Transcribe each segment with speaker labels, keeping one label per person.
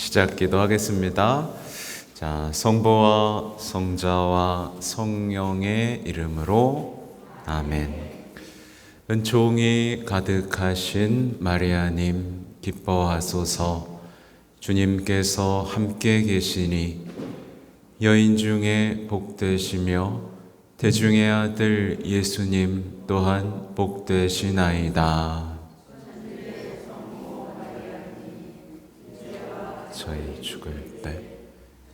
Speaker 1: 시작 기도하겠습니다. 자, 성부와 성자와 성령의 이름으로 아멘. 은총이 가득하신 마리아님 기뻐하소서. 주님께서 함께 계시니 여인 중에 복되시며 태중의 아들 예수님 또한 복되시나이다. 저희 죽을 때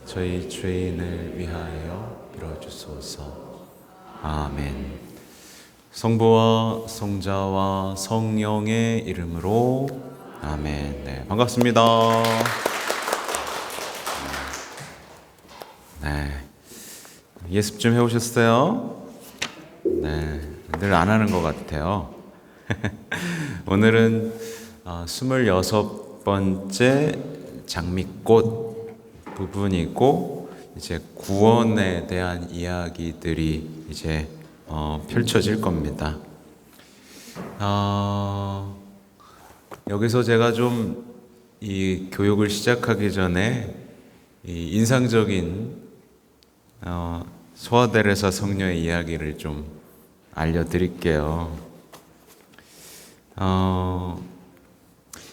Speaker 1: 저희 죄인을 위하여 빌어주소서. 아멘. 성부와 성자와 성령의 이름으로 아멘. 네, 반갑습니다. 네, 예습 좀 해오셨어요? 네, 늘 안 하는 것 같아요. 오늘은 26번째 장미꽃 부분이고, 이제 구원에 대한 이야기들이 이제 펼쳐질 겁니다. 여기서 제가 좀 이 교육을 시작하기 전에 이 인상적인 소아데레사 성녀의 이야기를 좀 알려드릴게요.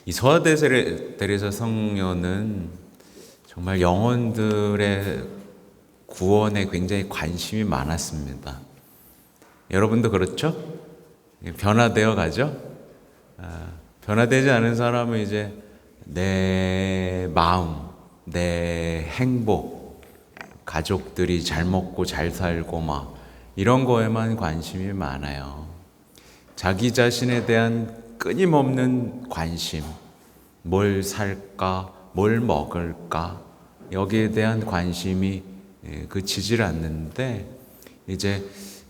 Speaker 1: 이 소아데레사 성녀는 정말 영혼들의 구원에 굉장히 관심이 많았습니다. 여러분도 그렇죠? 변화되어 가죠? 변화되지 않은 사람은 이제 내 마음, 내 행복, 가족들이 잘 먹고 잘 살고 막 이런 거에만 관심이 많아요. 자기 자신에 대한 끊임없는 관심, 뭘 살까, 뭘 먹을까, 여기에 대한 관심이 그치질 않는데, 이제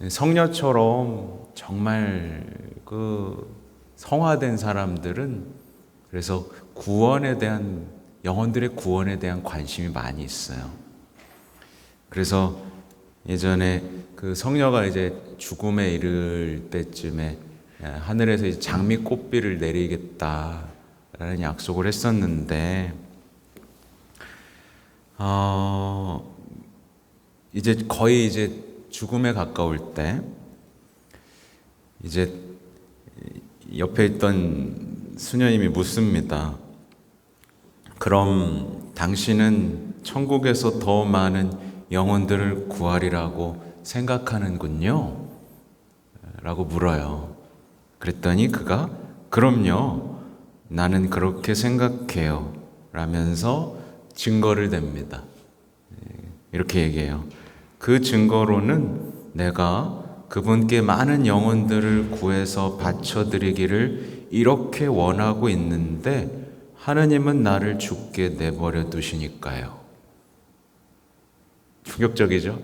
Speaker 1: 성녀처럼 정말 그 성화된 사람들은 그래서 구원에 대한, 영혼들의 구원에 대한 관심이 많이 있어요. 그래서 예전에 그 성녀가 이제 죽음에 이를 때쯤에 하늘에서 이제 장미꽃비를 내리겠다라는 약속을 했었는데, 이제 거의 이제 죽음에 가까울 때, 이제 옆에 있던 수녀님이 묻습니다. 그럼 당신은 천국에서 더 많은 영혼들을 구하리라고 생각하는군요? 라고 물어요. 그랬더니 그가 그럼요, 나는 그렇게 생각해요 라면서 증거를 댑니다. 이렇게 얘기해요. 그 증거로는 내가 그분께 많은 영혼들을 구해서 바쳐드리기를 이렇게 원하고 있는데 하느님은 나를 죽게 내버려 두시니까요. 충격적이죠?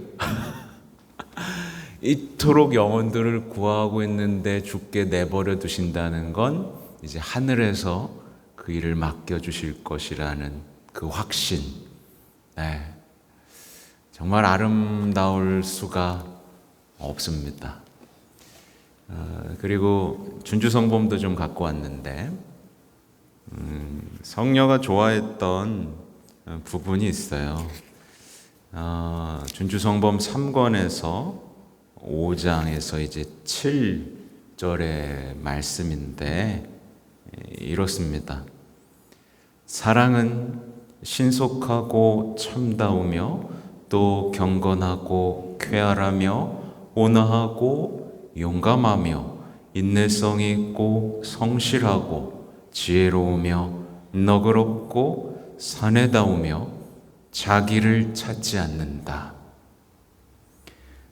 Speaker 1: 이토록 영혼들을 구하고 있는데 죽게 내버려 두신다는 건 이제 하늘에서 그 일을 맡겨주실 것이라는 그 확신. 네. 정말 아름다울 수가 없습니다. 그리고 준주성범도 좀 갖고 왔는데, 성녀가 좋아했던 부분이 있어요. 준주성범 3권에서 5장에서 이제 7절의 말씀인데 이렇습니다. 사랑은 신속하고 참다우며 또 경건하고 쾌활하며 온화하고 용감하며 인내성이 있고 성실하고 지혜로우며 너그럽고 사내다우며 자기를 찾지 않는다.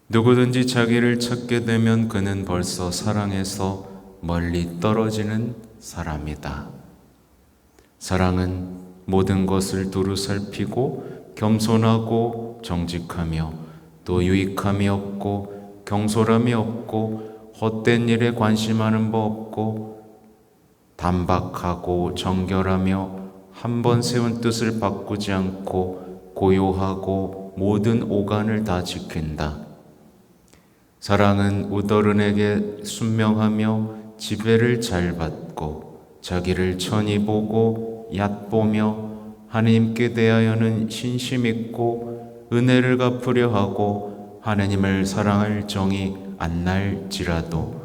Speaker 1: 누구든지 자기를 찾게 되면 그는 벌써 사랑에서 멀리 떨어지는 사람이다. 사랑은 모든 것을 두루 살피고 겸손하고 정직하며 또 유익함이 없고 경솔함이 없고 헛된 일에 관심하는 바 없고 단박하고 정결하며 한 번 세운 뜻을 바꾸지 않고 고요하고 모든 오간을 다 지킨다. 사랑은 우더른에게 순명하며 지배를 잘 받고 자기를 천히 보고 얕보며 하나님께 대하여는 신심 있고 은혜를 갚으려 하고 하나님을 사랑할 정이 안 날지라도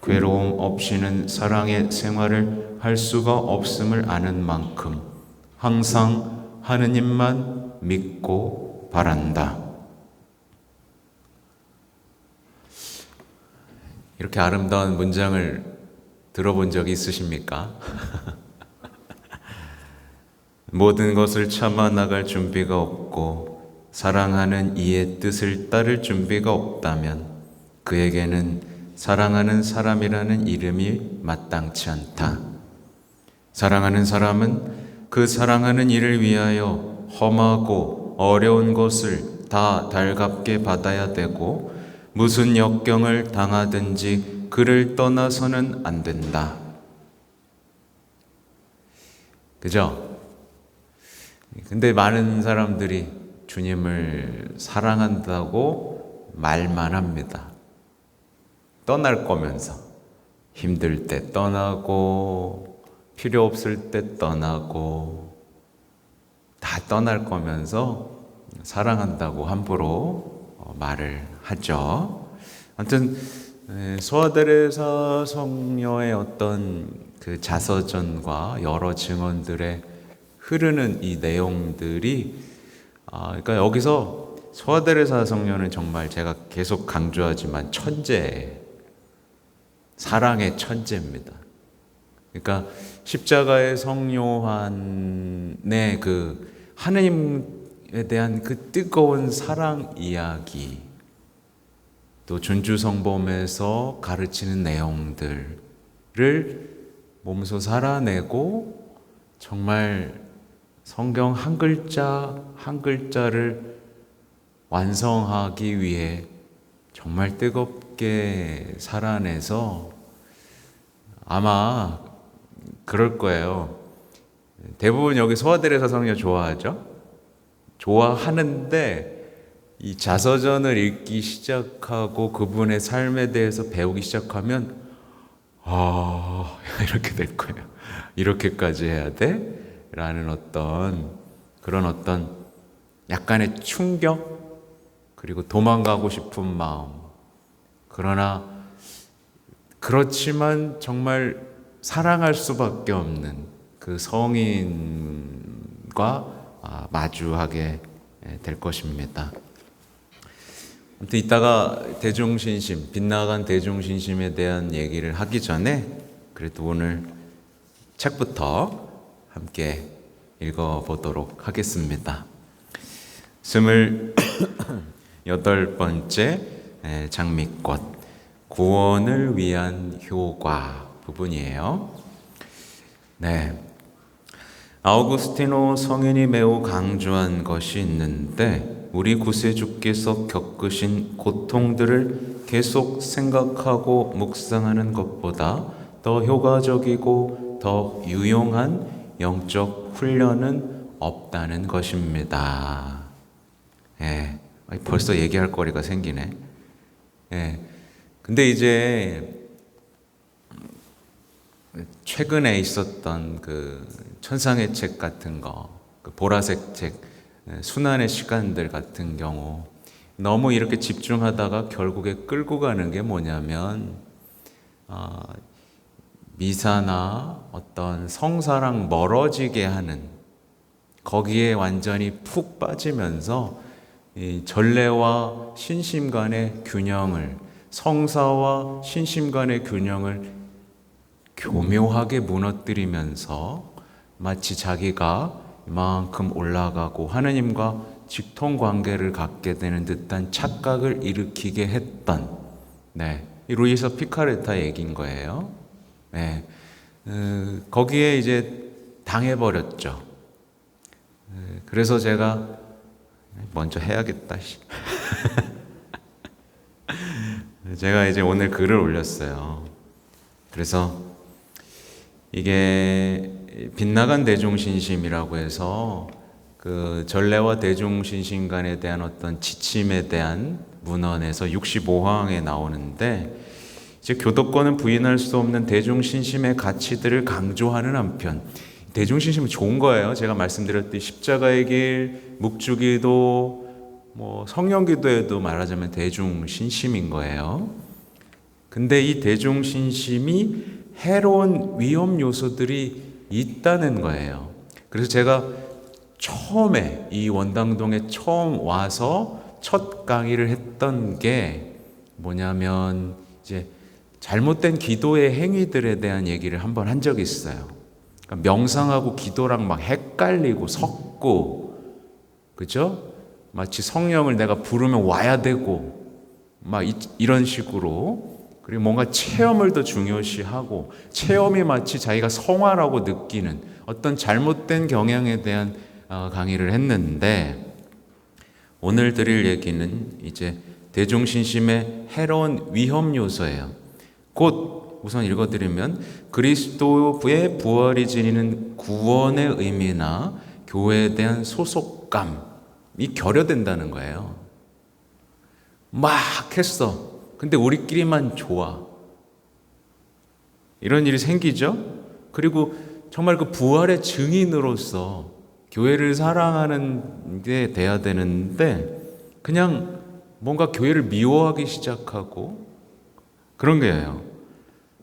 Speaker 1: 괴로움 없이는 사랑의 생활을 할 수가 없음을 아는 만큼 항상 하느님만 믿고 바란다. 이렇게 아름다운 문장을 들어본 적이 있으십니까? 모든 것을 참아 나갈 준비가 없고 사랑하는 이의 뜻을 따를 준비가 없다면 그에게는 사랑하는 사람이라는 이름이 마땅치 않다. 사랑하는 사람은 그 사랑하는 이를 위하여 험하고 어려운 것을 다 달갑게 받아야 되고 무슨 역경을 당하든지 그를 떠나서는 안 된다. 그죠? 근데 많은 사람들이 주님을 사랑한다고 말만 합니다. 떠날 거면서 힘들 때 떠나고 필요 없을 때 떠나고 다 떠날 거면서 사랑한다고 함부로 말을 하죠. 아무튼 소아테레사 성녀의 어떤 그 자서전과 여러 증언들의 흐르는 이 내용들이 그러니까 여기서 소아테레사 성녀는 정말 제가 계속 강조하지만 천재예요. 사랑의 천재입니다. 그러니까 십자가의 성요한의 그 하느님에 대한 그 뜨거운 사랑 이야기, 또 준주성범에서 가르치는 내용들을 몸소 살아내고 정말 성경 한 글자 한 글자를 완성하기 위해 정말 뜨겁게 살아내서 아마 그럴 거예요. 대부분 여기 소아테레사 성녀 좋아하죠? 좋아하는데 이 자서전을 읽기 시작하고 그분의 삶에 대해서 배우기 시작하면 이렇게 될 거예요. 이렇게까지 해야 돼? 라는 그런 어떤 약간의 충격, 그리고 도망가고 싶은 마음. 그러나 그렇지만 정말 사랑할 수밖에 없는 그 성인과 마주하게 될 것입니다. 아무튼 이따가 대중신심, 빗나간 대중신심에 대한 얘기를 하기 전에 그래도 오늘 책부터 함께 읽어보도록 하겠습니다. 28번째 장미꽃, 구원을 위한 효과 부분이에요. 네, 아우구스티노 성인이 매우 강조한 것이 있는데 우리 구세주께서 겪으신 고통들을 계속 생각하고 묵상하는 것보다 더 효과적이고 더 유용한 영적 훈련은 없다는 것입니다. 벌써 얘기할 거리가 생기네. 근데 이제 최근에 있었던 그 천상의 책 같은 거, 그 보라색 책, 순환의 시간들 같은 경우 너무 이렇게 집중하다가 결국에 끌고 가는 게 뭐냐면 미사나 어떤 성사랑 멀어지게 하는, 거기에 완전히 푹 빠지면서 이 전례와 신심 간의 균형을, 성사와 신심 간의 균형을 교묘하게 무너뜨리면서 마치 자기가 이만큼 올라가고 하느님과 직통관계를 갖게 되는 듯한 착각을 일으키게 했던 이 루이사 피카레타 얘기인 거예요. 거기에 이제 당해버렸죠. 그래서 제가 먼저 해야겠다. 제가 이제 오늘 글을 올렸어요. 그래서 이게 빗나간 대중신심이라고 해서 그 전례와 대중신심 간에 대한 어떤 지침에 대한 문헌에서 65항에 나오는데, 이제 교도권은 부인할 수 없는 대중신심의 가치들을 강조하는 한편 대중신심은 좋은 거예요. 제가 말씀드렸듯이 십자가의 길, 묵주기도, 성령기도에도 말하자면 대중신심인 거예요. 근데 이 대중신심이 해로운 위험 요소들이 있다는 거예요. 그래서 제가 처음에 이 원당동에 처음 와서 첫 강의를 했던 게 뭐냐면 이제 잘못된 기도의 행위들에 대한 얘기를 한번 한 적이 있어요. 그러니까 명상하고 기도랑 막 헷갈리고 섞고, 그죠? 마치 성령을 내가 부르면 와야 되고 막 이런 식으로, 그리고 뭔가 체험을 더 중요시하고 체험이 마치 자기가 성화라고 느끼는 어떤 잘못된 경향에 대한 강의를 했는데, 오늘 드릴 얘기는 이제 대중신심의 해로운 위험 요소예요. 곧 우선 읽어드리면 그리스도의 부활이 지니는 구원의 의미나 교회에 대한 소속감이 결여된다는 거예요. 막 했어. 근데 우리끼리만 좋아. 이런 일이 생기죠. 그리고 정말 그 부활의 증인으로서 교회를 사랑하는 게 돼야 되는데 그냥 뭔가 교회를 미워하기 시작하고 그런 거예요.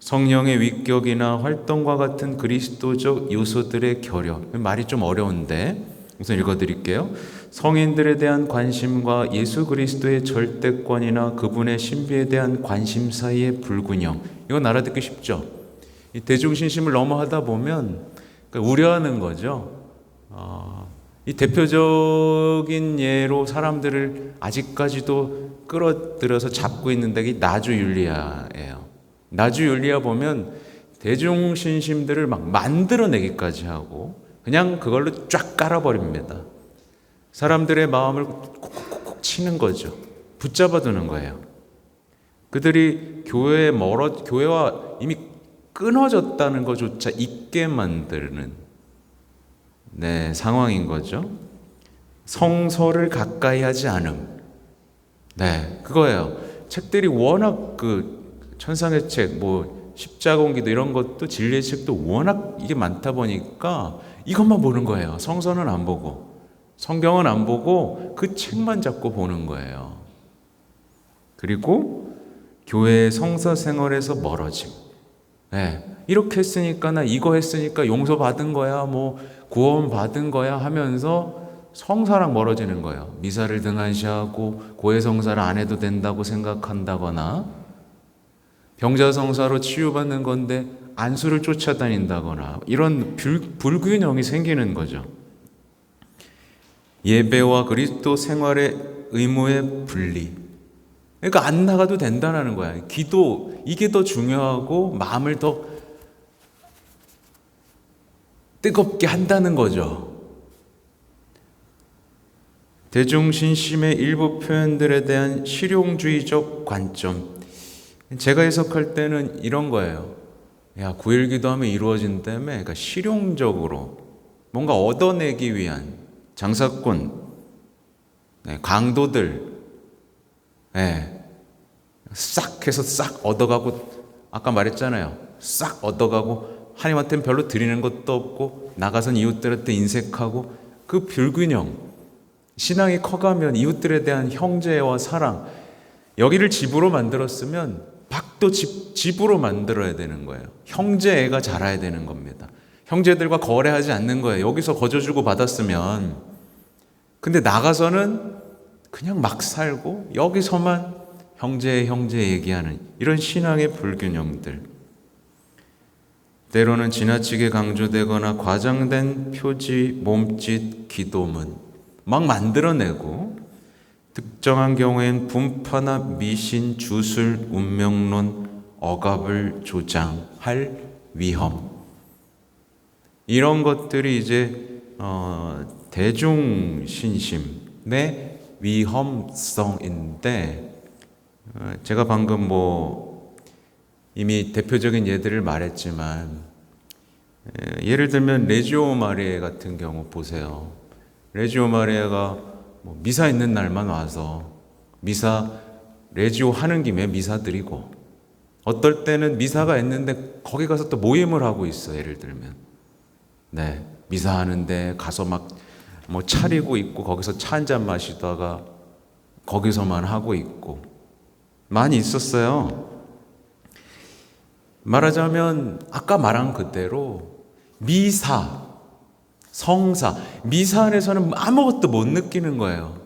Speaker 1: 성령의 위격이나 활동과 같은 그리스도적 요소들의 결여. 말이 좀 어려운데 우선 읽어드릴게요. 성인들에 대한 관심과 예수 그리스도의 절대권이나 그분의 신비에 대한 관심 사이의 불균형. 이건 알아듣기 쉽죠. 이 대중신심을 너무 하다 보면 우려하는 거죠. 이 대표적인 예로 사람들을 아직까지도 끌어들여서 잡고 있는 게 나주율리아예요. 나주율리아 보면 대중신심들을 막 만들어내기까지 하고 그냥 그걸로 쫙 깔아버립니다. 사람들의 마음을 콕콕콕 치는 거죠. 붙잡아두는 거예요. 그들이 교회와 이미 끊어졌다는 것조차 잊게 만드는 상황인 거죠. 성서를 가까이 하지 않음. 그거예요. 책들이 워낙 천상의 책, 십자공기도 이런 것도 진리의 책도 워낙 이게 많다 보니까 이것만 보는 거예요. 성서는 안 보고, 성경은 안 보고 그 책만 잡고 보는 거예요. 그리고 교회의 성서 생활에서 멀어짐. 이렇게 했으니까 나 이거 했으니까 용서 받은 거야, 구원 받은 거야 하면서 성사랑 멀어지는 거예요. 미사를 등한시하고 고해성사를 안 해도 된다고 생각한다거나, 병자성사로 치유받는 건데 안수를 쫓아다닌다거나, 이런 불균형이 생기는 거죠. 예배와 그리스도 생활의 의무의 분리. 그러니까 안 나가도 된다는 거야. 기도, 이게 더 중요하고 마음을 더 뜨겁게 한다는 거죠. 대중신심의 일부 표현들에 대한 실용주의적 관점. 제가 해석할 때는 이런 거예요. 9.1 기도하면 이루어진다며, 그러니까 실용적으로 뭔가 얻어내기 위한 장사꾼, 강도들, 싹 해서 싹 얻어가고, 아까 말했잖아요. 싹 얻어가고 하나님한테는 별로 드리는 것도 없고 나가선 이웃들한테 인색하고, 그 불균형. 신앙이 커가면 이웃들에 대한 형제와 사랑, 여기를 집으로 만들었으면 밖도 집으로 만들어야 되는 거예요. 형제 애가 자라야 되는 겁니다. 형제들과 거래하지 않는 거예요. 여기서 거저주고 받았으면. 근데 나가서는 그냥 막 살고 여기서만 형제 얘기하는 이런 신앙의 불균형들. 때로는 지나치게 강조되거나 과장된 표지, 몸짓, 기도문 막 만들어내고, 특정한 경우엔 분파나 미신, 주술, 운명론, 억압을 조장할 위험. 이런 것들이 이제 대중신심의 위험성인데, 제가 방금 이미 대표적인 예들을 말했지만, 예를 들면 레지오 마리아 같은 경우 보세요. 레지오 마리아가 미사 있는 날만 와서 레지오 하는 김에 미사 드리고, 어떨 때는 미사가 있는데 거기 가서 또 모임을 하고 있어. 예를 들면 네, 미사하는데 가서 막 뭐 차리고 있고 거기서 차 한 잔 마시다가 거기서만 하고 있고 많이 있었어요. 말하자면 아까 말한 그대로 미사, 성사, 미사 안에서는 아무것도 못 느끼는 거예요.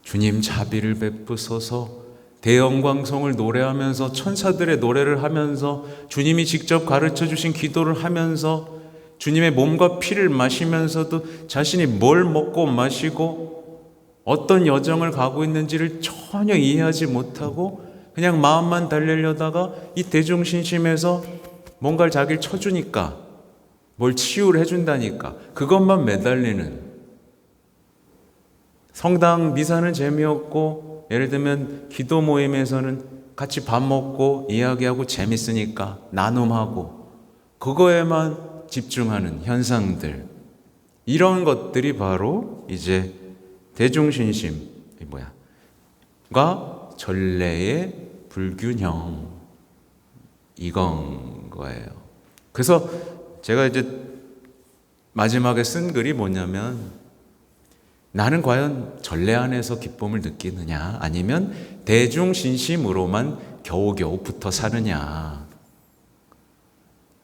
Speaker 1: 주님 자비를 베푸소서, 대영광성을 노래하면서 천사들의 노래를 하면서 주님이 직접 가르쳐 주신 기도를 하면서 주님의 몸과 피를 마시면서도 자신이 뭘 먹고 마시고 어떤 여정을 가고 있는지를 전혀 이해하지 못하고 그냥 마음만 달래려다가 이 대중신심에서 뭔가를 자기를 쳐주니까 뭘 치유를 해준다니까 그것만 매달리는, 성당 미사는 재미없고 예를 들면 기도 모임에서는 같이 밥 먹고 이야기하고 재밌으니까 나눔하고 그거에만 집중하는 현상들, 이런 것들이 바로 이제 대중신심 과 전례의 불균형 이건 거예요. 그래서 제가 이제 마지막에 쓴 글이 뭐냐면, 나는 과연 전례 안에서 기쁨을 느끼느냐 아니면 대중신심으로만 겨우겨우 붙어 사느냐.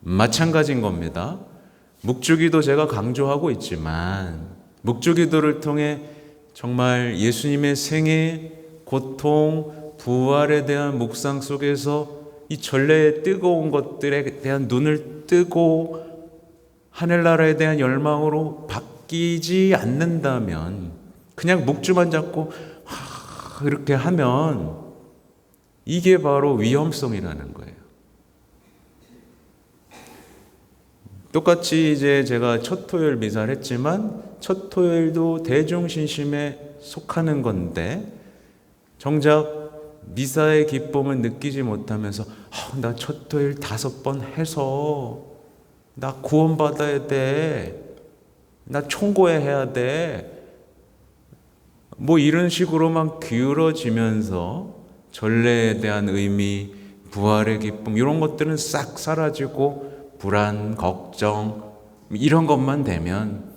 Speaker 1: 마찬가지인 겁니다. 묵주기도 제가 강조하고 있지만 묵주기도를 통해 정말 예수님의 생애, 고통, 부활에 대한 묵상 속에서 이 전례의 뜨거운 것들에 대한 눈을 뜨고 하늘나라에 대한 열망으로 바뀌지 않는다면, 그냥 묵주만 잡고 이렇게 하면 이게 바로 위험성이라는 거예요. 똑같이 이제 제가 첫 토요일 미사를 했지만 첫 토요일도 대중신심에 속하는 건데 정작 미사의 기쁨을 느끼지 못하면서 나 첫 토요일 5번 해서 나 구원받아야 돼, 나 총고해야 돼, 뭐 이런 식으로만 기울어지면서 전례에 대한 의미, 부활의 기쁨 이런 것들은 싹 사라지고 불안, 걱정 이런 것만 되면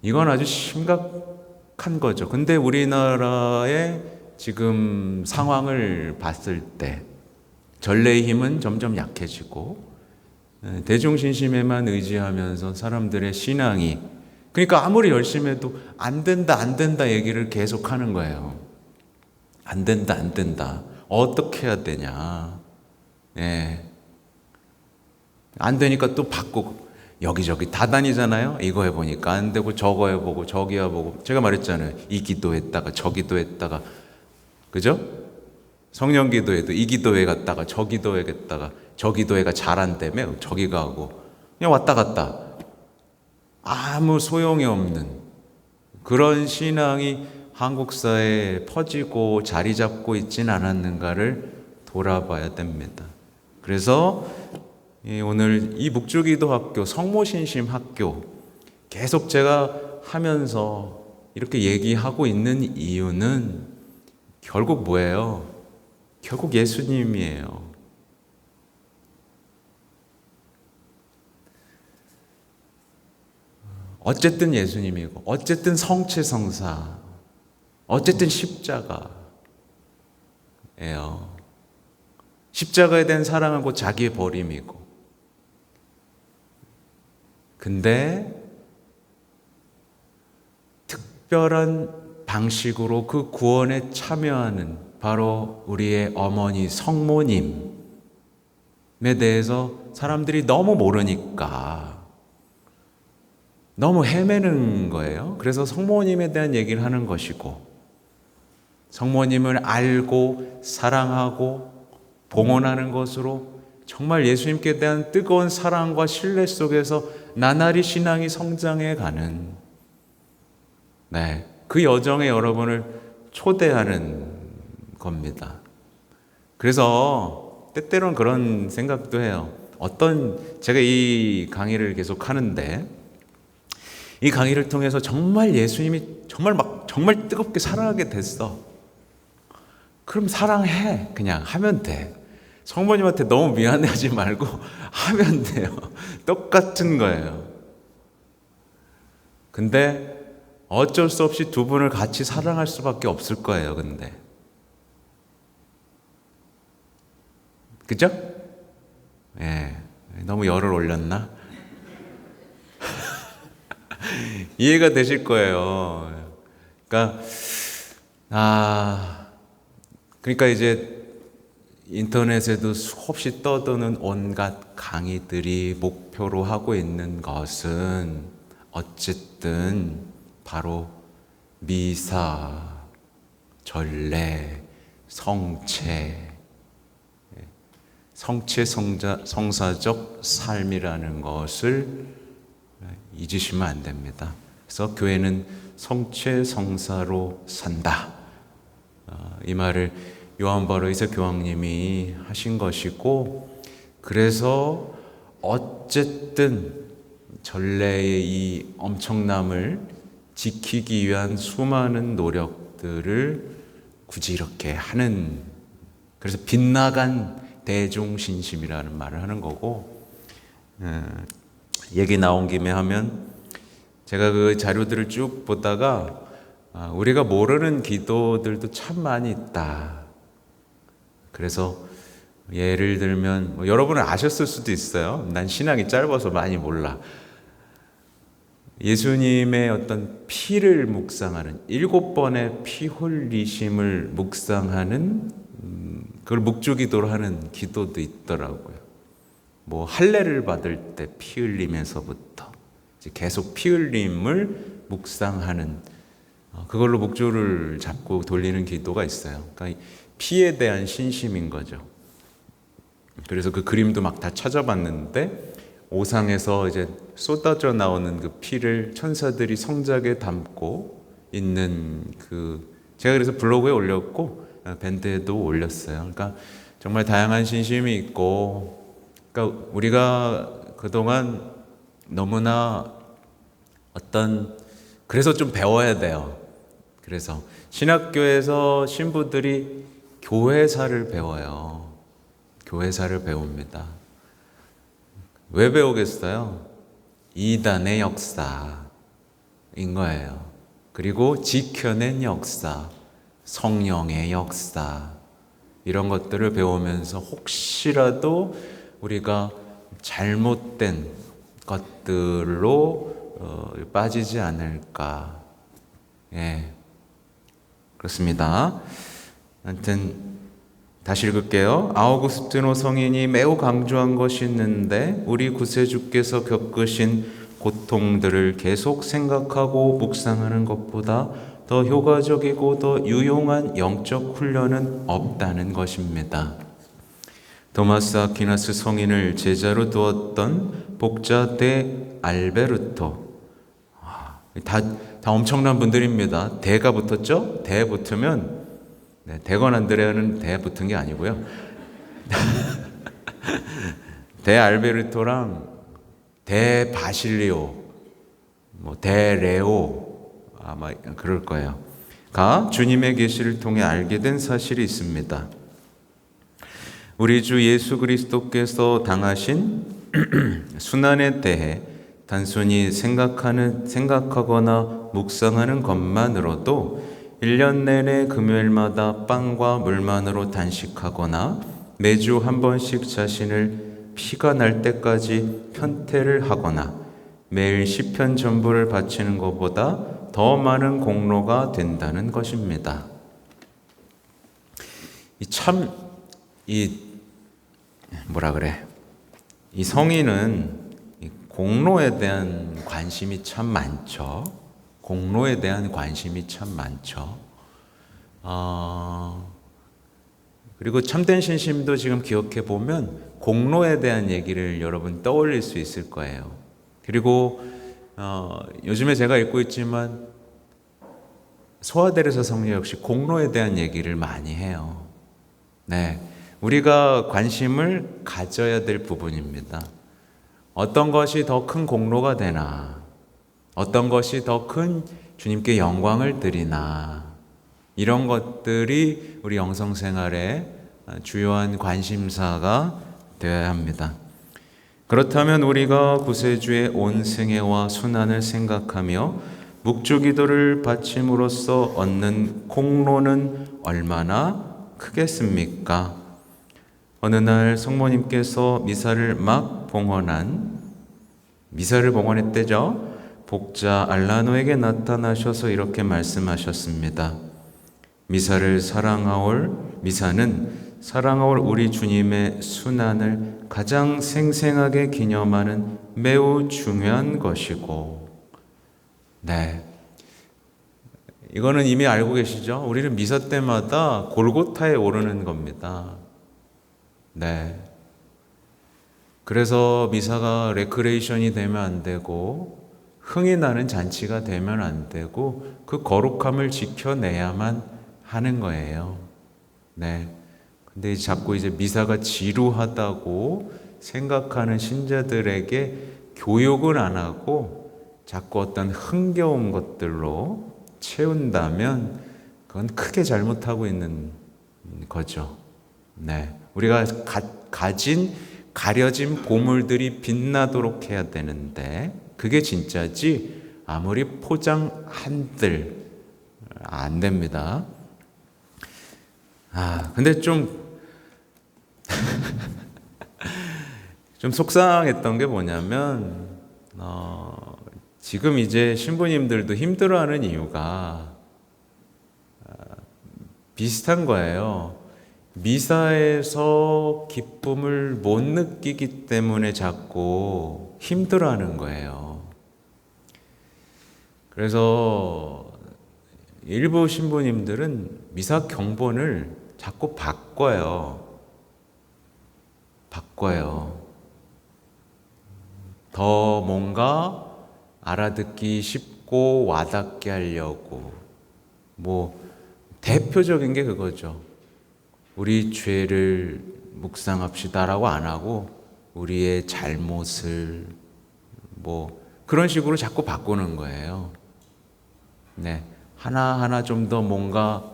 Speaker 1: 이건 아주 심각한 거죠. 근데 우리나라의 지금 상황을 봤을 때 전례의 힘은 점점 약해지고 대중신심에만 의지하면서 사람들의 신앙이, 그러니까 아무리 열심히 해도 안 된다 얘기를 계속 하는 거예요. 안 된다. 어떻게 해야 되냐. 예. 안 되니까 또 바꾸고 여기저기 다 다니잖아요. 이거 해보니까 안 되고 저거 해보고 저기 해보고, 제가 말했잖아요. 이 기도했다가 저 기도했다가, 그죠? 성령 기도회도 이 기도회 갔다가 저 기도회 갔다가 저 기도회가 잘 안 되면 저기 가고 그냥 왔다 갔다 아무 소용이 없는 그런 신앙이 한국 사회에 퍼지고 자리 잡고 있진 않았는가를 돌아봐야 됩니다. 그래서 오늘 이 묵주기도 학교, 성모신심 학교 계속 제가 하면서 이렇게 얘기하고 있는 이유는 결국 뭐예요? 결국 예수님이에요. 어쨌든 예수님이고, 어쨌든 성체성사, 어쨌든 십자가예요. 십자가에 대한 사랑은 곧 자기의 버림이고, 근데 특별한 방식으로 그 구원에 참여하는 바로 우리의 어머니 성모님에 대해서 사람들이 너무 모르니까 너무 헤매는 거예요. 그래서 성모님에 대한 얘기를 하는 것이고, 성모님을 알고 사랑하고 봉헌하는 것으로 정말 예수님께 대한 뜨거운 사랑과 신뢰 속에서 나날이 신앙이 성장해 가는, 그 여정에 여러분을 초대하는 겁니다. 그래서 때때로는 그런 생각도 해요. 제가 이 강의를 계속 하는데 이 강의를 통해서 정말 예수님이 정말 뜨겁게 사랑하게 됐어. 그럼 사랑해. 그냥 하면 돼. 성모님한테 너무 미안해하지 말고 하면 돼요. 똑같은 거예요. 근데 어쩔 수 없이 두 분을 같이 사랑할 수밖에 없을 거예요. 근데 그죠? 예, 너무 열을 올렸나? 이해가 되실 거예요. 그러니까 그러니까 이제 인터넷에도 수없이 떠도는 온갖 강의들이 목표로 하고 있는 것은 어쨌든 바로 미사, 전례, 성사적 삶이라는 것을 잊으시면 안 됩니다. 그래서 교회는 성체성사로 산다. 이 말을 요한 바로이서 교황님이 하신 것이고, 그래서 어쨌든 전례의 이 엄청남을 지키기 위한 수많은 노력들을 굳이 이렇게 하는, 그래서 빗나간 대중신심이라는 말을 하는 거고, 얘기 나온 김에 하면, 제가 그 자료들을 쭉 보다가 우리가 모르는 기도들도 참 많이 있다. 그래서 예를 들면 여러분은 아셨을 수도 있어요. 난 신앙이 짧아서 많이 몰라. 예수님의 어떤 피를 묵상하는 7번의 피 흘리심을 묵상하는 그걸 묵주기도로 하는 기도도 있더라고요. 뭐 할례를 받을 때 피 흘리면서부터 이제 계속 피 흘림을 묵상하는 그걸로 목조를 잡고 돌리는 기도가 있어요. 그러니까 피에 대한 신심인 거죠. 그래서 그 그림도 막 다 찾아봤는데 오상에서 이제 쏟아져 나오는 그 피를 천사들이 성작에 담고 있는 제가 그래서 블로그에 올렸고 밴드에도 올렸어요. 그러니까 정말 다양한 신심이 있고, 그러니까 우리가 그동안 너무나 그래서 좀 배워야 돼요. 그래서 신학교에서 신부들이 교회사를 배워요. 교회사를 배웁니다. 왜 배우겠어요? 이단의 역사인 거예요. 그리고 지켜낸 역사, 성령의 역사, 이런 것들을 배우면서 혹시라도 우리가 잘못된 것들로 빠지지 않을까. 예, 그렇습니다. 아무튼 다시 읽을게요. 아우구스티노 성인이 매우 강조한 것이 있는데, 우리 구세주께서 겪으신 고통들을 계속 생각하고 묵상하는 것보다 더 효과적이고 더 유용한 영적 훈련은 없다는 것입니다. 토마스 아퀴나스 성인을 제자로 두었던 복자 데 알베르토, 다 엄청난 분들입니다. 대가 붙었죠? 대 붙으면, 대건 안드레아는 대 붙은 게 아니고요. 대 알베르토랑 대 바실리오, 대 레오, 아마 그럴 거예요. 가 주님의 계시를 통해 알게 된 사실이 있습니다. 우리 주 예수 그리스도께서 당하신 순환에 대해 단순히 생각하거나 묵상하는 것만으로도 1년 내내 금요일마다 빵과 물만으로 단식하거나 매주 한 번씩 자신을 피가 날 때까지 편퇴를 하거나 매일 시편 전부를 바치는 것보다 더 많은 공로가 된다는 것입니다. 이 성인은 공로에 대한 관심이 참 많죠. 공로에 대한 관심이 참 많죠. 그리고 참된 신심도 지금 기억해 보면 공로에 대한 얘기를 여러분 떠올릴 수 있을 거예요. 그리고 요즘에 제가 읽고 있지만 소아데레사 성녀 역시 공로에 대한 얘기를 많이 해요. 네, 우리가 관심을 가져야 될 부분입니다. 어떤 것이 더 큰 공로가 되나, 어떤 것이 더 큰 주님께 영광을 드리나, 이런 것들이 우리 영성생활의 주요한 관심사가 되어야 합니다. 그렇다면 우리가 구세주의 온 생애와 순환을 생각하며 묵주기도를 바침으로써 얻는 공로는 얼마나 크겠습니까? 어느 날 성모님께서 미사를 봉헌했대죠. 복자 알라노에게 나타나셔서 이렇게 말씀하셨습니다. 미사는 사랑하올 우리 주님의 순환을 가장 생생하게 기념하는 매우 중요한 것이고, 네, 이거는 이미 알고 계시죠? 우리는 미사 때마다 골고타에 오르는 겁니다. 네. 그래서 미사가 레크레이션이 되면 안 되고 흥이 나는 잔치가 되면 안 되고 그 거룩함을 지켜내야만 하는 거예요. 네. 근데 자꾸 이제 미사가 지루하다고 생각하는 신자들에게 교육을 안 하고 자꾸 어떤 흥겨운 것들로 채운다면 그건 크게 잘못하고 있는 거죠. 네. 우리가 가려진 보물들이 빛나도록 해야 되는데 그게 진짜지 아무리 포장 한들 안 됩니다. 근데 좀 속상했던 게 뭐냐면 지금 이제 신부님들도 힘들어하는 이유가 비슷한 거예요. 미사에서 기쁨을 못 느끼기 때문에 자꾸 힘들어하는 거예요. 그래서 일부 신부님들은 미사 경본을 자꾸 바꿔요. 더 뭔가 알아듣기 쉽고 와닿게 하려고. 대표적인 게 그거죠. 우리 죄를 묵상합시다라고 안 하고 우리의 잘못을 그런 식으로 자꾸 바꾸는 거예요. 네. 하나하나 좀 더 뭔가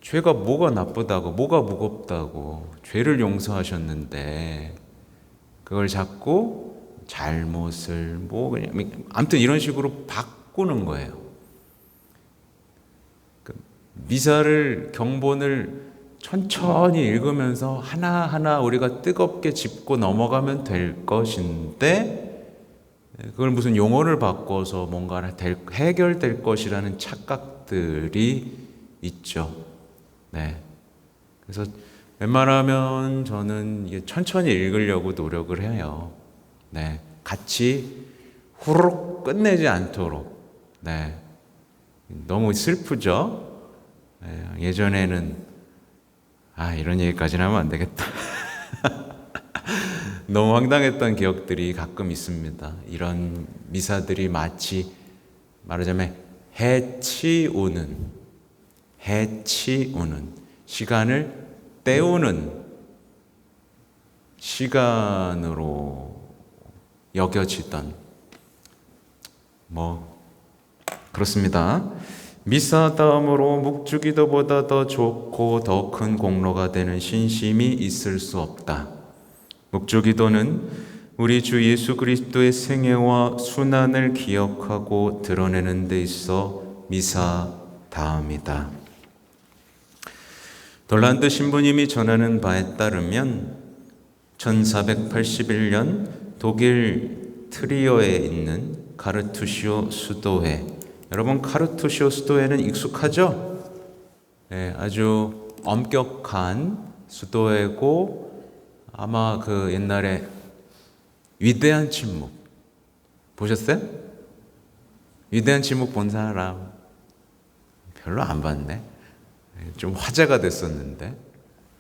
Speaker 1: 죄가 뭐가 나쁘다고, 뭐가 무겁다고, 죄를 용서하셨는데 그걸 자꾸 잘못을 아무튼 이런 식으로 바꾸는 거예요. 미사를 경본을 천천히 읽으면서 하나하나 우리가 뜨겁게 짚고 넘어가면 될 것인데 그걸 무슨 용어를 바꿔서 뭔가 해결될 것이라는 착각들이 있죠. 네. 그래서 웬만하면 저는 이게 천천히 읽으려고 노력을 해요. 네. 같이 후루룩 끝내지 않도록. 네. 너무 슬프죠? 네. 예전에는 이런 얘기까지는 하면 안 되겠다. 너무 황당했던 기억들이 가끔 있습니다. 이런 미사들이 마치 말하자면 해치우는 시간을 때우는 시간으로 여겨지던 그렇습니다. 미사 다음으로 묵주기도보다 더 좋고 더 큰 공로가 되는 신심이 있을 수 없다. 묵주기도는 우리 주 예수 그리스도의 생애와 순환을 기억하고 드러내는 데 있어 미사 다음이다. 돌란드 신부님이 전하는 바에 따르면 1481년 독일 트리어에 있는 카르투시오 수도회, 여러분 카르투시오 수도회는 익숙하죠? 네, 아주 엄격한 수도회고 아마 그 옛날에 위대한 침묵 보셨어요? 위대한 침묵 본 사람 별로 안 봤네. 좀 화제가 됐었는데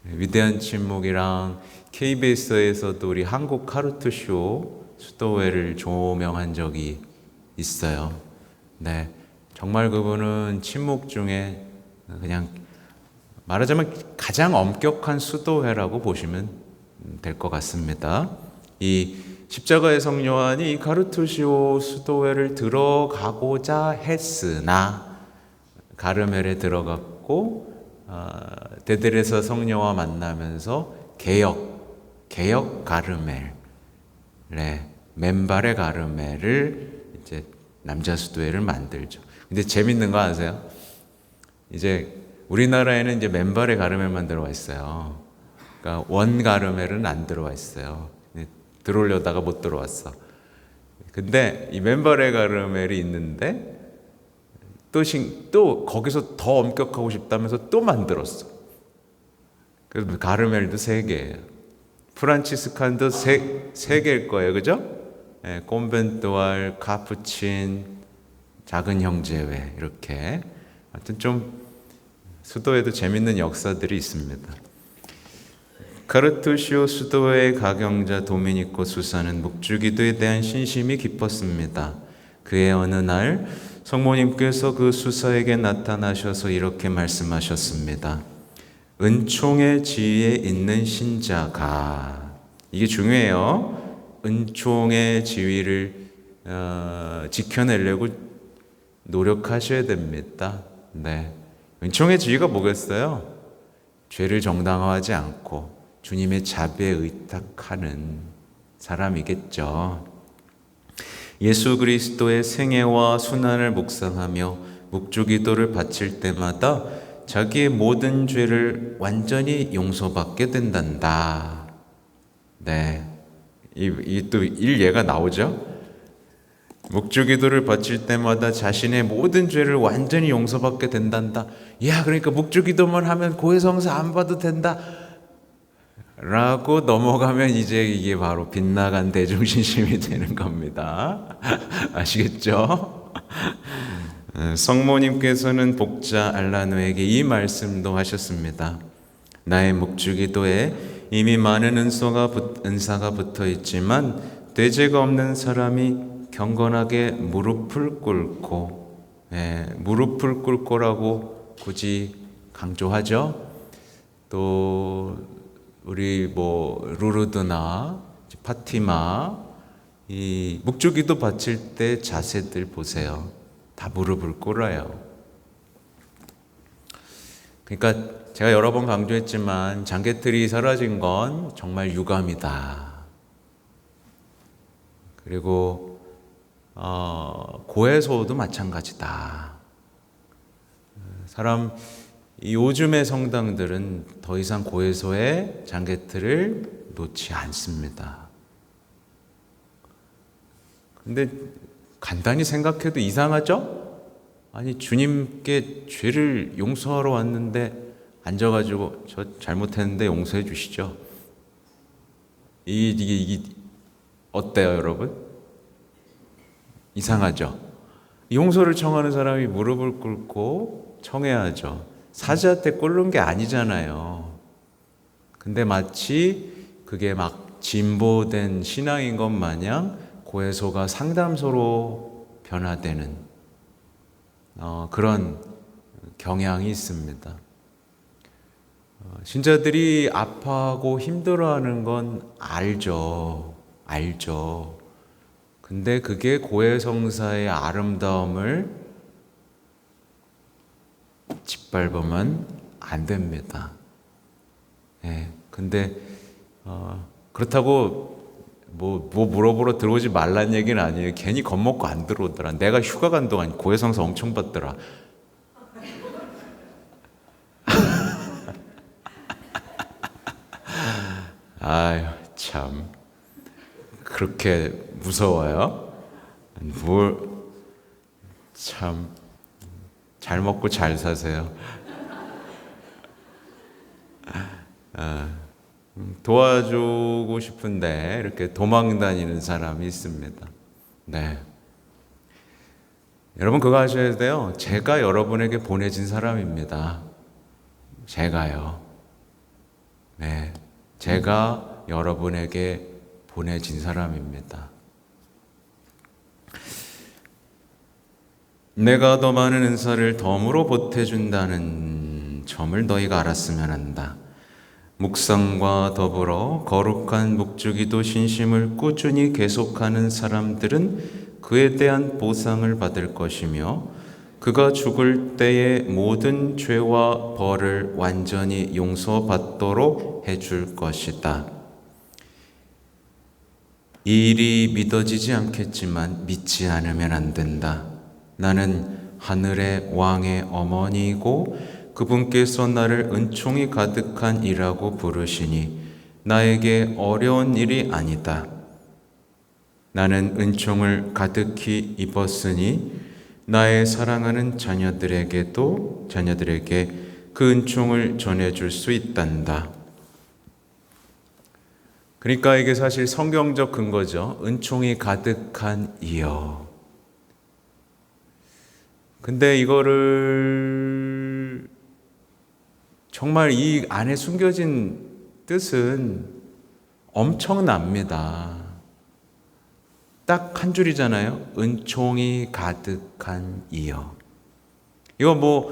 Speaker 1: 위대한 침묵이랑 KBS에서도 우리 한국 카르투시오 수도회를 조명한 적이 있어요. 네, 정말 그분은 침묵 중에 그냥 말하자면 가장 엄격한 수도회라고 보시면 될 것 같습니다. 이 십자가의 성령 요한이 이 카르투시오 수도회를 들어가고자 했으나 가르멜에 들어갔고 데드레서 성녀와 만나면서 개혁 가르멜, 네, 맨발의 가르마를 이제 남자 수도회를 만들죠. 근데 재밌는 거 아세요? 이제 우리나라에는 이제 맨발의 가르마만 들어와 있어요. 그러니까 원 가르마는 안 들어와 있어요. 들어오려다가 못 들어왔어. 근데 이 맨발의 가르마를 있는데 또 거기서 더 엄격하고 싶다면서 또 만들었어. 그래서 가르멜도 3개예요. 프란치스칸도 세 개일 거예요, 그죠? 예, 콘벤토알, 카푸친, 작은 형제회 이렇게. 하여튼 좀 수도에도 재밌는 역사들이 있습니다. 카르투시오 수도회의 가경자 도미니코 수사는 묵주기도에 대한 신심이 깊었습니다. 그의 어느 날 성모님께서 그 수사에게 나타나셔서 이렇게 말씀하셨습니다. 은총의 지위에 있는 신자가, 이게 중요해요. 은총의 지위를 지켜내려고 노력하셔야 됩니다. 네. 은총의 지위가 뭐겠어요? 죄를 정당화하지 않고 주님의 자비에 의탁하는 사람이겠죠. 예수 그리스도의 생애와 순환을 묵상하며 묵주기도를 바칠 때마다 자기의 모든 죄를 완전히 용서받게 된단다. 네, 이 또 일예가 나오죠. 묵주기도를 바칠 때마다 자신의 모든 죄를 완전히 용서받게 된단다. 야, 그러니까 묵주기도만 하면 고해성사 안 봐도 된다 라고 넘어가면 이제 이게 바로 빗나간 대중신심이 되는 겁니다. 아시겠죠? 성모님께서는 복자 알라노에게 이 말씀도 하셨습니다. 나의 묵주기도에 이미 많은 은사가 붙어 있지만 되죄가 없는 사람이 경건하게 무릎을 꿇고, 무릎을 꿇고라고 굳이 강조하죠. 또 우리 루르드나 파티마 이 묵주기도 바칠 때 자세들 보세요. 다 무릎을 꿇어요. 그러니까 제가 여러 번 강조했지만 장개틀이 사라진 건 정말 유감이다. 그리고 고해소도 마찬가지다. 요즘의 성당들은 더 이상 고해소의 장개틀을 놓지 않습니다. 근데 간단히 생각해도 이상하죠? 아니, 주님께 죄를 용서하러 왔는데 앉아가지고 저 잘못했는데 용서해 주시죠. 이게 어때요, 여러분? 이상하죠? 용서를 청하는 사람이 무릎을 꿇고 청해야죠. 사자한테 꿇는 게 아니잖아요. 근데 마치 그게 막 진보된 신앙인 것 마냥 고해소가 상담소로 변화되는 그런 경향이 있습니다. 신자들이 아파하고 힘들어하는 건 알죠. 근데 그게 고해성사의 아름다움을 짓밟으면 안 됩니다. 근데 그렇다고 뭐 물어보러 들어오지 말란 얘기는 아니에요. 괜히 겁먹고 안 들어오더라. 내가 휴가 간 동안 고해성사 엄청 받더라. 아유, 참 그렇게 무서워요? 참 잘 먹고 잘 사세요. 도와주고 싶은데 이렇게 도망 다니는 사람이 있습니다. 네. 여러분 그거 아셔야 돼요. 제가 여러분에게 보내진 사람입니다. 제가요. 네. 제가 여러분에게 보내진 사람입니다. 내가 더 많은 은사를 덤으로 보태준다는 점을 너희가 알았으면 한다. 묵상과 더불어 거룩한 묵주기도 신심을 꾸준히 계속하는 사람들은 그에 대한 보상을 받을 것이며 그가 죽을 때의 모든 죄와 벌을 완전히 용서받도록 해줄 것이다. 이 일이 믿어지지 않겠지만 믿지 않으면 안 된다. 나는 하늘의 왕의 어머니이고 그분께서 나를 은총이 가득한 이라고 부르시니 나에게 어려운 일이 아니다. 나는 은총을 가득히 입었으니 나의 사랑하는 자녀들에게 그 은총을 전해줄 수 있단다. 그러니까 이게 사실 성경적 근거죠. 은총이 가득한 이여. 근데 이거를 정말 이 안에 숨겨진 뜻은 엄청납니다. 딱 한 줄이잖아요. 은총이 가득한 이여. 이거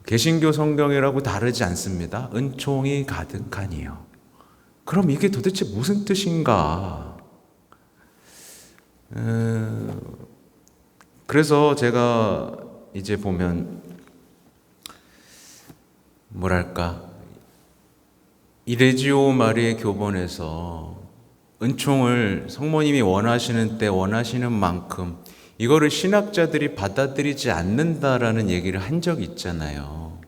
Speaker 1: 개신교 성경이라고 다르지 않습니다. 은총이 가득한 이여. 그럼 이게 도대체 무슨 뜻인가? 그래서 제가 이제 보면 이 레지오 마리의 교본에서 은총을 성모님이 원하시는 때 원하시는 만큼 이거를 신학자들이 받아들이지 않는다라는 얘기를 한 적이 있잖아요.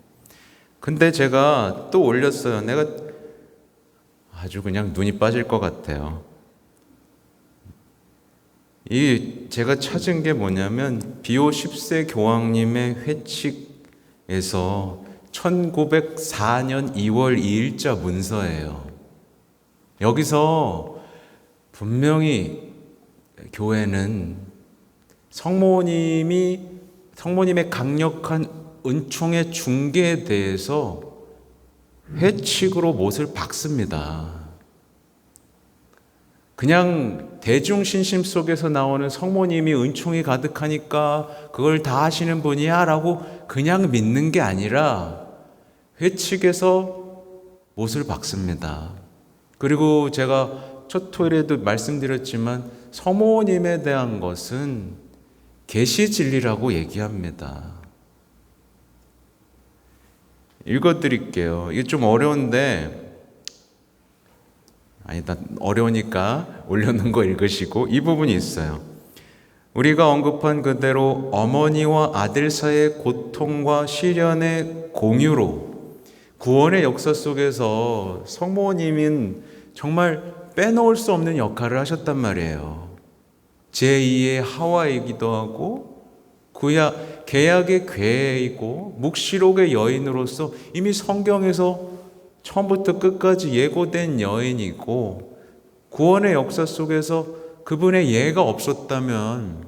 Speaker 1: 근데 제가 또 올렸어요. 내가 아주 그냥 눈이 빠질 것 같아요. 제가 찾은 게 뭐냐면 비오 10세 교황님의 회칙에서 1904년 2월 2일자 문서예요. 여기서 분명히 교회는 성모님의 강력한 은총의 중개에 대해서 회칙으로 못을 박습니다. 그냥 대중신심 속에서 나오는 성모님이 은총이 가득하니까 그걸 다 하시는 분이야 라고 그냥 믿는 게 아니라 회칙에서 못을 박습니다. 그리고 제가 첫 토요일에도 말씀드렸지만 성모님에 대한 것은 계시진리라고 얘기합니다. 읽어드릴게요. 이게 좀 어려운데 어려우니까 올려놓은 거 읽으시고 이 부분이 있어요. 우리가 언급한 그대로 어머니와 아들 사이의 고통과 시련의 공유로 구원의 역사 속에서 성모님은 정말 빼놓을 수 없는 역할을 하셨단 말이에요. 제2의 하와이기도 하고 계약의 궤이고 묵시록의 여인으로서 이미 성경에서 처음부터 끝까지 예고된 여인이고 구원의 역사 속에서 그분의 예가 없었다면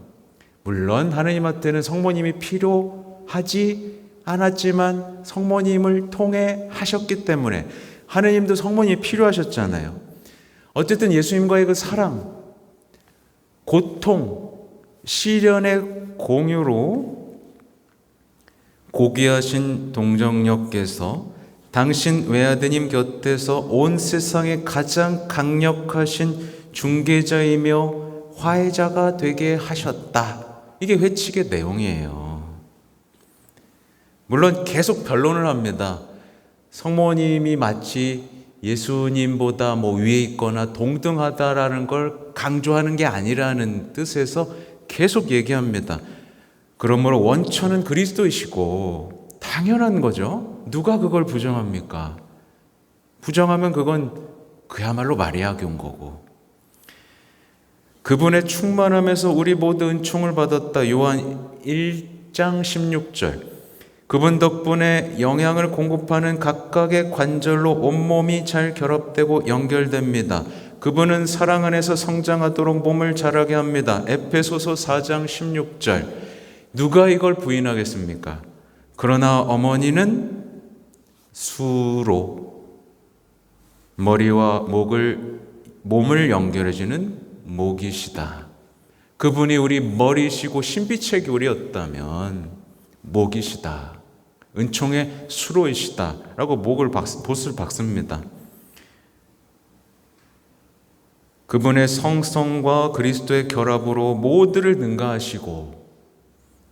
Speaker 1: 물론 하느님한테는 성모님이 필요하지 않았지만 성모님을 통해 하셨기 때문에 하느님도 성모님이 필요하셨잖아요. 어쨌든 예수님과의 그 사랑, 고통, 시련의 공유로 고귀하신 동정녀께서 당신 외아드님 곁에서 온 세상에 가장 강력하신 중개자이며 화해자가 되게 하셨다. 이게 회칙의 내용이에요. 물론 계속 변론을 합니다. 성모님이 마치 예수님보다 위에 있거나 동등하다라는 걸 강조하는 게 아니라는 뜻에서 계속 얘기합니다. 그러므로 원천은 그리스도이시고 당연한 거죠. 누가 그걸 부정합니까? 부정하면 그건 그야말로 마리아교인 거고. 그분의 충만함에서 우리 모두 은총을 받았다. 요한 1장 16절. 그분 덕분에 영양을 공급하는 각각의 관절로 온몸이 잘 결합되고 연결됩니다. 그분은 사랑 안에서 성장하도록 몸을 자라게 합니다. 에페소서 4장 16절. 누가 이걸 부인하겠습니까? 그러나 어머니는 수로 머리와 몸을 연결해주는 목이시다. 그분이 우리 머리시고 신비체 교리였다면 목이시다. 은총의 수로이시다. 라고 못을 박습니다. 그분의 성성과 그리스도의 결합으로 모두를 능가하시고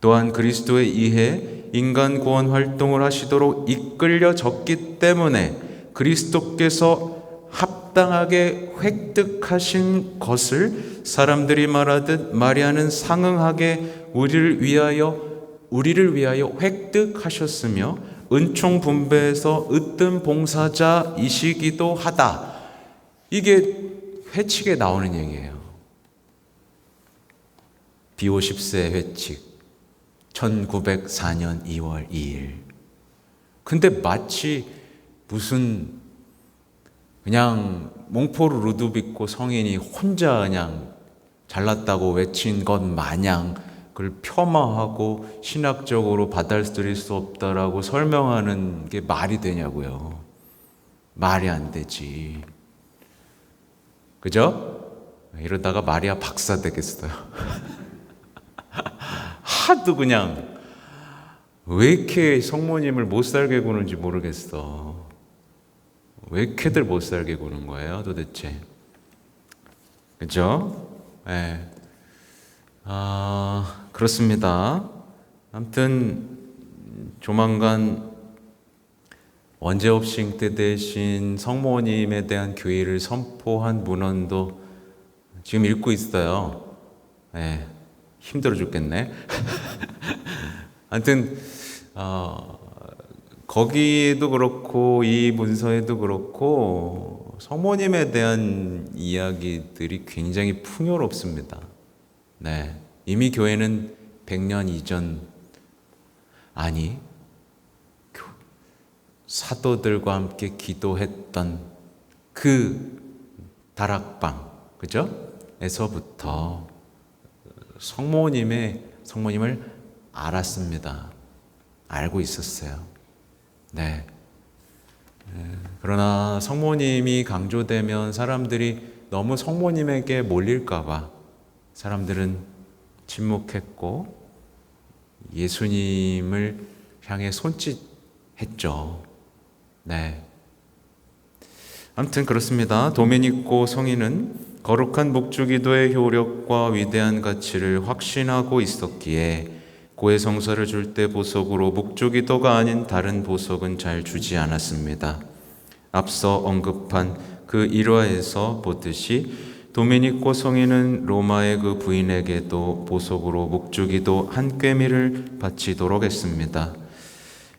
Speaker 1: 또한 그리스도에 의해 인간 구원 활동을 하시도록 이끌려졌기 때문에 그리스도께서 합당하게 획득하신 것을 사람들이 말하듯 마리아는 상응하게 우리를 위하여 획득하셨으며 은총 분배에서 으뜸 봉사자이시기도 하다. 이게 회칙에 나오는 얘기예요. B50세 회칙 1904년 2월 2일. 근데 마치 무슨 그냥 몽포르 루드비코 성인이 혼자 그냥 잘났다고 외친 것 마냥 그걸 폄하하고 신학적으로 받아들일 수 없다라고 설명하는 게 말이 되냐고요. 말이 안 되지. 그죠? 이러다가 마리아 박사 되겠어요. 하도 그냥 왜 이렇게 성모님을 못 살게 구는지 모르겠어. 왜 이렇게들 못 살게 구는 거예요, 도대체? 그죠? 네. 그렇습니다. 아무튼 조만간 원제업싱 때 대신 성모님에 대한 교의를 선포한 문헌도 지금 읽고 있어요. 네. 힘들어 죽겠네. 아무튼 거기에도 그렇고 이 문서에도 그렇고 성모님에 대한 이야기들이 굉장히 풍요롭습니다. 네, 이미 교회는 100년 이전 사도들과 함께 기도했던 그 다락방, 그죠? 에서부터 성모님을 알았습니다. 알고 있었어요. 네. 그러나 성모님이 강조되면 사람들이 너무 성모님에게 몰릴까봐 사람들은 침묵했고 예수님을 향해 손짓했죠. 네. 아무튼 그렇습니다. 도메니코 성인은 거룩한 묵주기도의 효력과 위대한 가치를 확신하고 있었기에 고해 성사를 줄 때 보석으로 묵주기도가 아닌 다른 보석은 잘 주지 않았습니다. 앞서 언급한 그 일화에서 보듯이 도메니코 성인은 로마의 그 부인에게도 보석으로 묵주기도 한 꿰미를 바치도록 했습니다.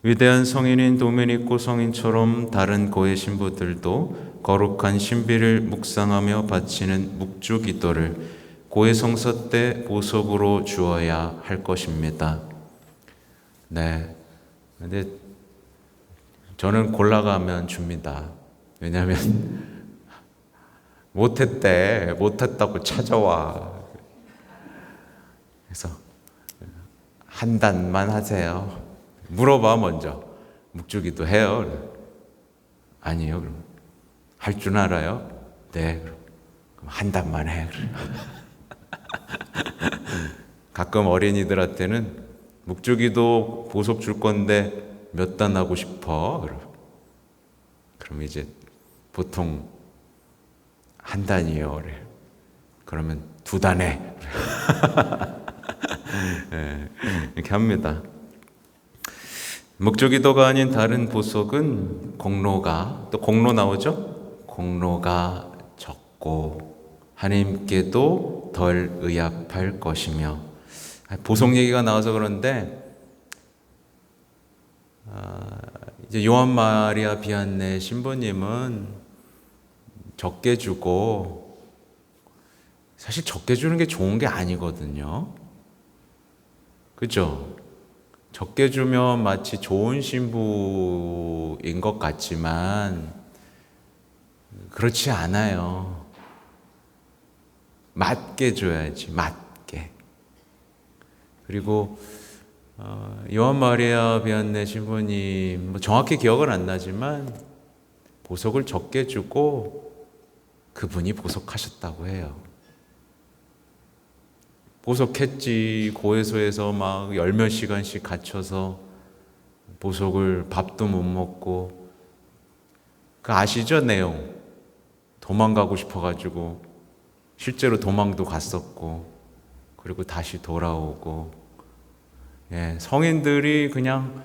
Speaker 1: 위대한 성인인 도메니코 성인처럼 다른 고해 신부들도 거룩한 신비를 묵상하며 바치는 묵주기도를 고해 성사 때 보석으로 주어야 할 것입니다. 네. 근데 저는 골라가면 줍니다. 왜냐하면 못했다고 찾아와. 그래서 한 단만 하세요. 물어봐 먼저. 묵주기도 해요. 아니요. 그럼 할 줄 알아요? 네. 그럼 한 단만 해. 가끔 어린이들한테는 묵주기도 보석 줄 건데 몇 단 하고 싶어? 그럼 이제 보통 한 단이요. 그러면 2단 해. 네, 이렇게 합니다. 묵주기도가 아닌 다른 보석은 공로 나오죠? 공로가 적고 하나님께도 덜 의합할 것이며, 보석 얘기가 나와서 그런데 이제 요한 마리아 비안네 신부님은 적게 주고, 사실 적게 주는 게 좋은 게 아니거든요. 그죠? 적게 주면 마치 좋은 신부인 것 같지만 그렇지 않아요. 맞게 줘야지, 맞게. 그리고 요한 마리아 비안네 신부님, 정확히 기억은 안 나지만 보석을 적게 주고 그분이 보석하셨다고 해요. 보석했지. 고해소에서 막 10몇 시간씩 갇혀서 보석을 밥도 못 먹고, 그 아시죠? 내용. 도망가고 싶어가지고 실제로 도망도 갔었고, 그리고 다시 돌아오고, 성인들이 그냥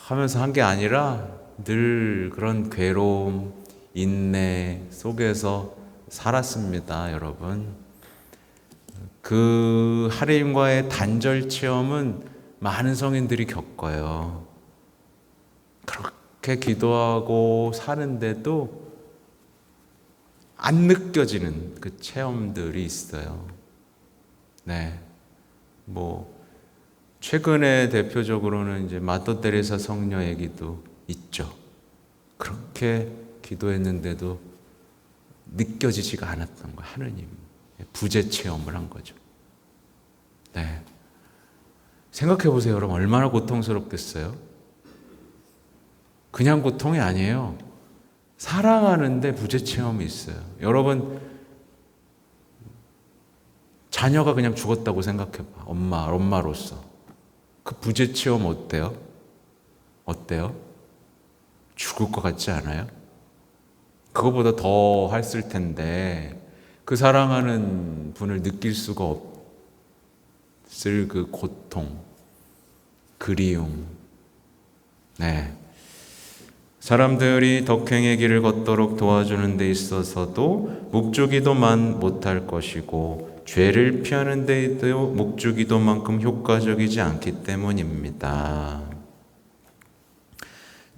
Speaker 1: 하면서 한 게 아니라 늘 그런 괴로움, 인내 속에서 살았습니다, 여러분. 그 하나님과의 단절 체험은 많은 성인들이 겪어요. 그렇게 기도하고 사는데도 안 느껴지는 그 체험들이 있어요. 네. 최근에 대표적으로는 이제 마더 데레사 성녀 얘기도 있죠. 그렇게 기도했는데도 느껴지지가 않았던 거예요. 하느님. 부재 체험을 한 거죠. 네. 생각해 보세요, 여러분. 얼마나 고통스럽겠어요? 그냥 고통이 아니에요. 사랑하는데 부재 체험이 있어요. 여러분, 자녀가 그냥 죽었다고 생각해봐. 엄마로서. 그 부재 체험 어때요? 어때요? 죽을 것 같지 않아요? 그거보다 더 했을 텐데, 그 사랑하는 분을 느낄 수가 없을 그 고통, 그리움. 네. 사람들이 덕행의 길을 걷도록 도와주는 데 있어서도 묵주기도만 못할 것이고 죄를 피하는 데에도 묵주기도만큼 효과적이지 않기 때문입니다.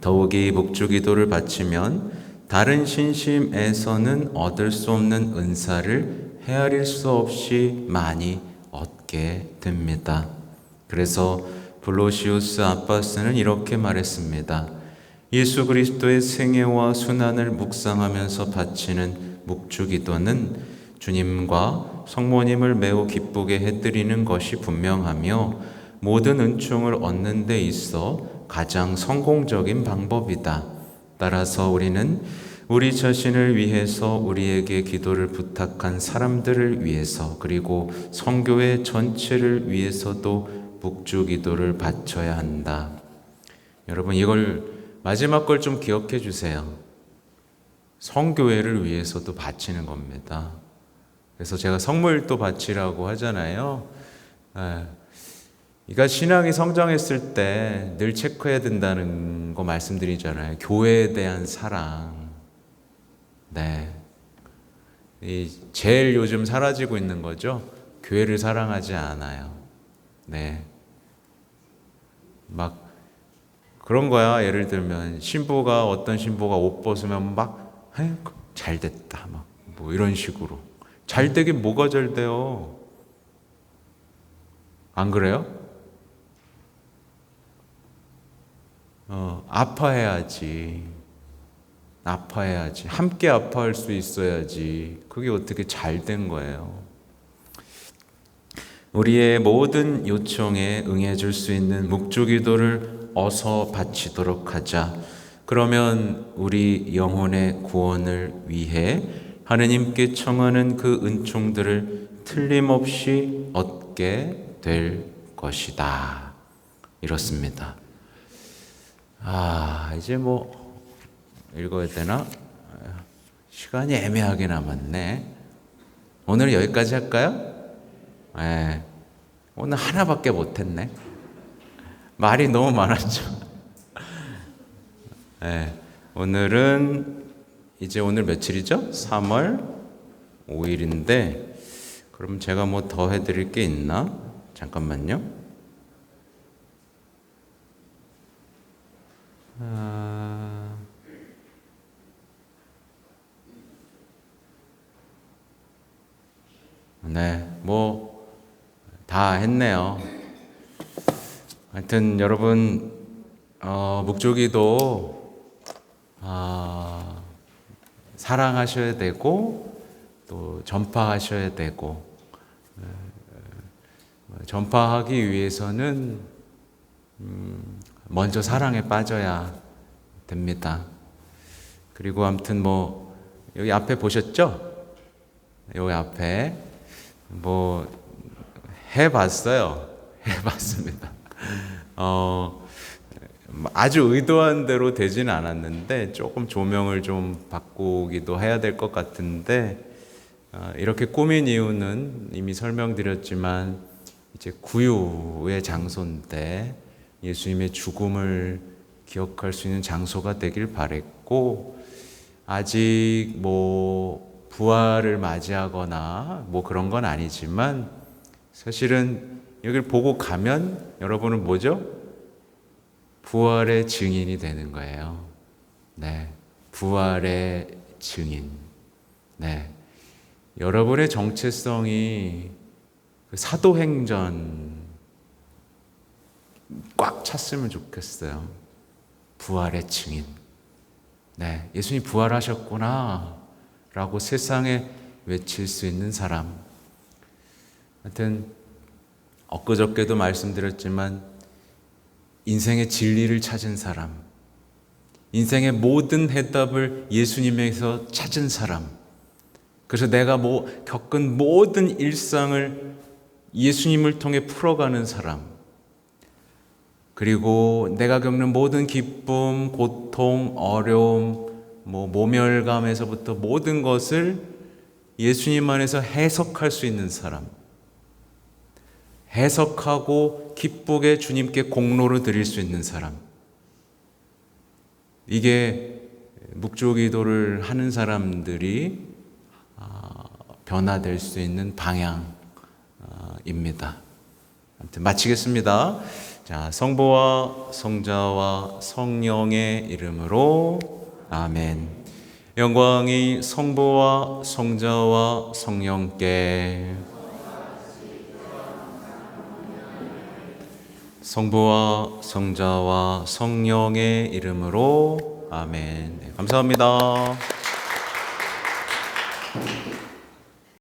Speaker 1: 더욱이 묵주기도를 바치면 다른 신심에서는 얻을 수 없는 은사를 헤아릴 수 없이 많이 얻게 됩니다. 그래서 블로시우스 아빠스는 이렇게 말했습니다. 예수 그리스도의 생애와 순환을 묵상하면서 바치는 묵주기도는 주님과 성모님을 매우 기쁘게 해드리는 것이 분명하며 모든 은총을 얻는 데 있어 가장 성공적인 방법이다. 따라서 우리는 우리 자신을 위해서 우리에게 기도를 부탁한 사람들을 위해서 그리고 성교회 전체를 위해서도 묵주기도를 바쳐야 한다. 여러분, 이걸 마지막 걸 좀 기억해 주세요. 성교회를 위해서도 바치는 겁니다. 그래서 제가 성물도 바치라고 하잖아요. 그러니까 신앙이 성장했을 때 늘 체크해야 된다는 거 말씀드리잖아요. 교회에 대한 사랑. 네. 제일 요즘 사라지고 있는 거죠. 교회를 사랑하지 않아요. 네. 막 그런 거야. 예를 들면 어떤 신부가 옷 벗으면 막 잘 됐다. 뭐 이런 식으로. 잘 되긴 뭐가 잘 돼요? 안 그래요? 아파해야지. 함께 아파할 수 있어야지. 그게 어떻게 잘 된 거예요? 우리의 모든 요청에 응해줄 수 있는 묵주기도를 어서 바치도록 하자. 그러면 우리 영혼의 구원을 위해 하느님께 청하는 그 은총들을 틀림없이 얻게 될 것이다. 이렇습니다. 이제 읽어야 되나? 시간이 애매하게 남았네. 오늘 여기까지 할까요? 네. 오늘 하나밖에 못했네. 말이 너무 많았죠. 네. 오늘 며칠이죠? 3월 5일인데, 그럼 제가 더 해드릴 게 있나? 잠깐만요. 네, 다 했네요. 하여튼 여러분, 묵주기도 사랑하셔야 되고 또 전파하셔야 되고, 전파하기 위해서는 먼저 사랑에 빠져야 됩니다. 그리고 아무튼 여기 앞에 보셨죠? 여기 앞에 해봤어요. 해봤습니다. 아주 의도한 대로 되지는 않았는데 조금 조명을 좀 바꾸기도 해야 될 것 같은데, 이렇게 꾸민 이유는 이미 설명드렸지만 이제 구유의 장소인데 예수님의 죽음을 기억할 수 있는 장소가 되길 바랬고, 아직 뭐 부활을 맞이하거나 뭐 그런 건 아니지만 사실은 여기를 보고 가면 여러분은 뭐죠? 부활의 증인이 되는 거예요. 네. 부활의 증인. 네. 여러분의 정체성이 그 사도행전 꽉 찼으면 좋겠어요. 부활의 증인. 네. 예수님 부활하셨구나 라고 세상에 외칠 수 있는 사람. 하여튼 엊그저께도 말씀드렸지만 인생의 진리를 찾은 사람, 인생의 모든 해답을 예수님에서 찾은 사람, 그래서 내가 겪은 모든 일상을 예수님을 통해 풀어가는 사람, 그리고 내가 겪는 모든 기쁨, 고통, 어려움, 모멸감에서부터 모든 것을 예수님 안에서 해석할 수 있는 사람, 해석하고 기쁘게 주님께 공로를 드릴 수 있는 사람, 이게 묵주기도를 하는 사람들이 변화될 수 있는 방향입니다. 아무튼 마치겠습니다. 자, 성부와 성자와 성령의 이름으로 아멘. 영광이 성부와 성자와 성령께, 성부와 성자와 성령의 이름으로 아멘. 네, 감사합니다.